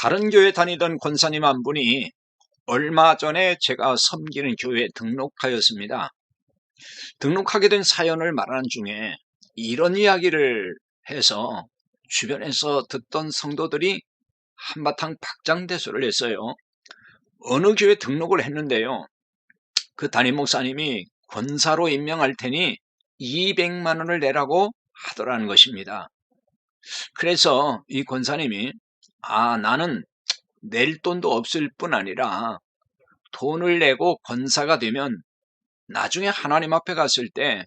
다른 교회 다니던 권사님 한 분이 얼마 전에 제가 섬기는 교회에 등록하였습니다. 등록하게 된 사연을 말하는 중에 이런 이야기를 해서 주변에서 듣던 성도들이 한바탕 박장대소를 했어요. 어느 교회 등록을 했는데요. 그 담임 목사님이 권사로 임명할 테니 200만 원을 내라고 하더라는 것입니다. 그래서 이 권사님이 나는 낼 돈도 없을 뿐 아니라 돈을 내고 권사가 되면 나중에 하나님 앞에 갔을 때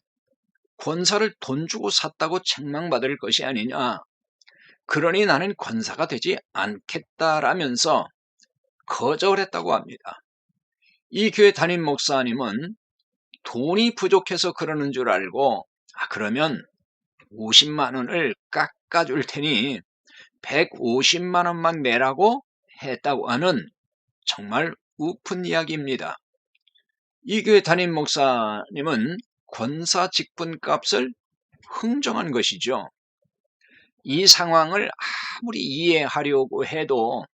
권사를 돈 주고 샀다고 책망받을 것이 아니냐. 그러니 나는 권사가 되지 않겠다라면서 거절했다고 합니다. 이 교회 담임 목사님은 돈이 부족해서 그러는 줄 알고 그러면 50만 원을 깎아줄 테니 150만 원만 내라고 했다고 하는 정말 우픈 이야기입니다. 이 교회 담임 목사님은 권사 직분값을 흥정한 것이죠. 이 상황을 아무리 이해하려고 해도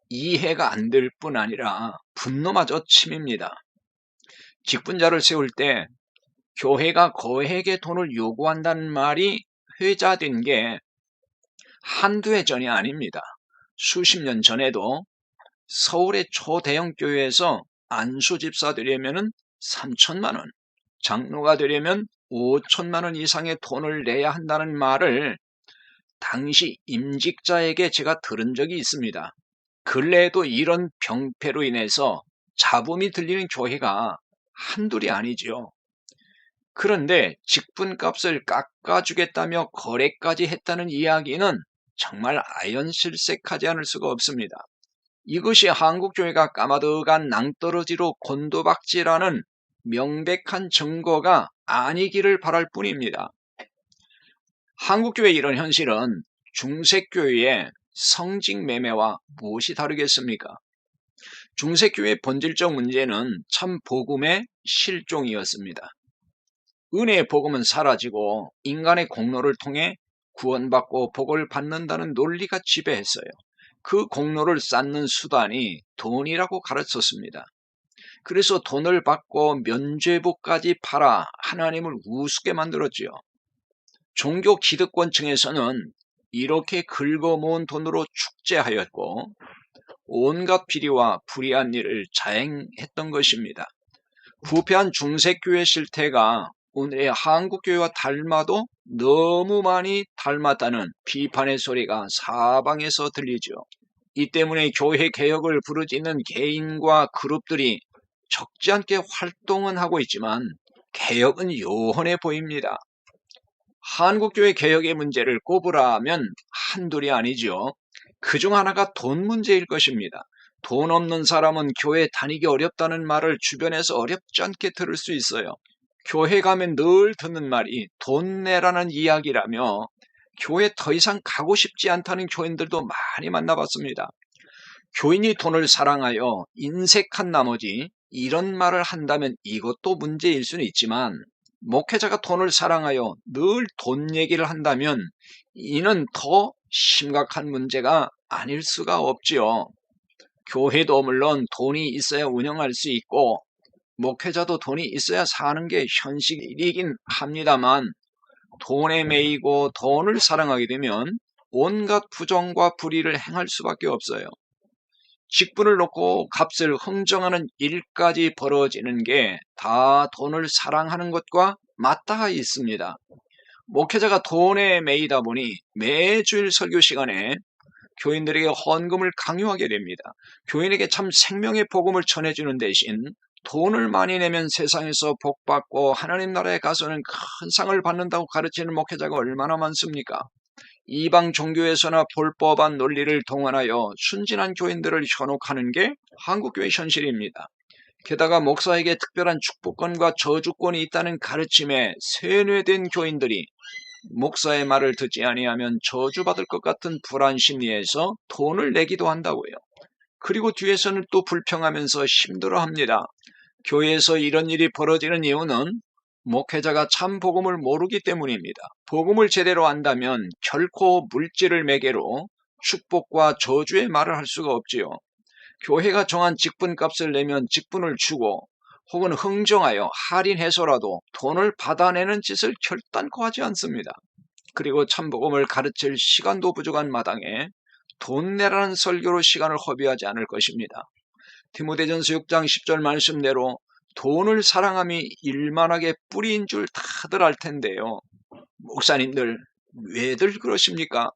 이해가 안 될 뿐 아니라 분노마저 치밉니다. 직분자를 세울 때 교회가 거액의 돈을 요구한다는 말이 회자된 게 한두 해 전이 아닙니다. 수십 년 전에도 서울의 초대형 교회에서 안수 집사 되려면 3천만 원, 장로가 되려면 5천만 원 이상의 돈을 내야 한다는 말을 당시 임직자에게 제가 들은 적이 있습니다. 근래에도 이런 병폐로 인해서 잡음이 들리는 교회가 한둘이 아니죠. 그런데 직분값을 깎아주겠다며 거래까지 했다는 이야기는 정말 아연실색하지 않을 수가 없습니다. 이것이 한국교회가 까마득한 낭떠러지로 곤도박질하는 명백한 증거가 아니기를 바랄 뿐입니다. 한국교회의 이런 현실은 중세교회의 성직매매와 무엇이 다르겠습니까? 중세교회의 본질적 문제는 참 복음의 실종이었습니다. 은혜의 복음은 사라지고 인간의 공로를 통해 구원받고 복을 받는다는 논리가 지배했어요. 그 공로를 쌓는 수단이 돈이라고 가르쳤습니다. 그래서 돈을 받고 면죄부까지 팔아 하나님을 우습게 만들었지요. 종교 기득권층에서는 이렇게 긁어모은 돈으로 축제하였고 온갖 비리와 불의한 일을 자행했던 것입니다. 부패한 중세교회 실태가 오늘의 한국교회와 닮아도 너무 많이 닮았다는 비판의 소리가 사방에서 들리죠. 이 때문에 교회 개혁을 부르짖는 개인과 그룹들이 적지 않게 활동은 하고 있지만 개혁은 요원해 보입니다. 한국교회 개혁의 문제를 꼽으라면 한둘이 아니죠. 그중 하나가 돈 문제일 것입니다. 돈 없는 사람은 교회 다니기 어렵다는 말을 주변에서 어렵지 않게 들을 수 있어요. 교회 가면 늘 듣는 말이 돈 내라는 이야기라며 교회 더 이상 가고 싶지 않다는 교인들도 많이 만나봤습니다. 교인이 돈을 사랑하여 인색한 나머지 이런 말을 한다면 이것도 문제일 수는 있지만 목회자가 돈을 사랑하여 늘 돈 얘기를 한다면 이는 더 심각한 문제가 아닐 수가 없지요. 교회도 물론 돈이 있어야 운영할 수 있고 목회자도 돈이 있어야 사는 게 현실이긴 합니다만 돈에 매이고 돈을 사랑하게 되면 온갖 부정과 불의를 행할 수밖에 없어요. 직분을 놓고 값을 흥정하는 일까지 벌어지는 게 다 돈을 사랑하는 것과 맞닿아 있습니다. 목회자가 돈에 매이다 보니 매주일 설교 시간에 교인들에게 헌금을 강요하게 됩니다. 교인에게 참 생명의 복음을 전해주는 대신 돈을 많이 내면 세상에서 복받고 하나님 나라에 가서는 큰 상을 받는다고 가르치는 목회자가 얼마나 많습니까? 이방 종교에서나 볼 법한 논리를 동원하여 순진한 교인들을 현혹하는 게 한국교회 현실입니다. 게다가 목사에게 특별한 축복권과 저주권이 있다는 가르침에 세뇌된 교인들이 목사의 말을 듣지 아니하면 저주받을 것 같은 불안 심리에서 돈을 내기도 한다고요. 그리고 뒤에서는 또 불평하면서 힘들어합니다. 교회에서 이런 일이 벌어지는 이유는 목회자가 참 복음을 모르기 때문입니다. 복음을 제대로 안다면 결코 물질을 매개로 축복과 저주의 말을 할 수가 없지요. 교회가 정한 직분값을 내면 직분을 주고 혹은 흥정하여 할인해서라도 돈을 받아내는 짓을 결단코 하지 않습니다. 그리고 참복음을 가르칠 시간도 부족한 마당에 돈 내라는 설교로 시간을 허비하지 않을 것입니다. 디모데전서 6장 10절 말씀대로 돈을 사랑함이 일만하게 뿌리인 줄 다들 알 텐데요. 목사님들 왜들 그러십니까?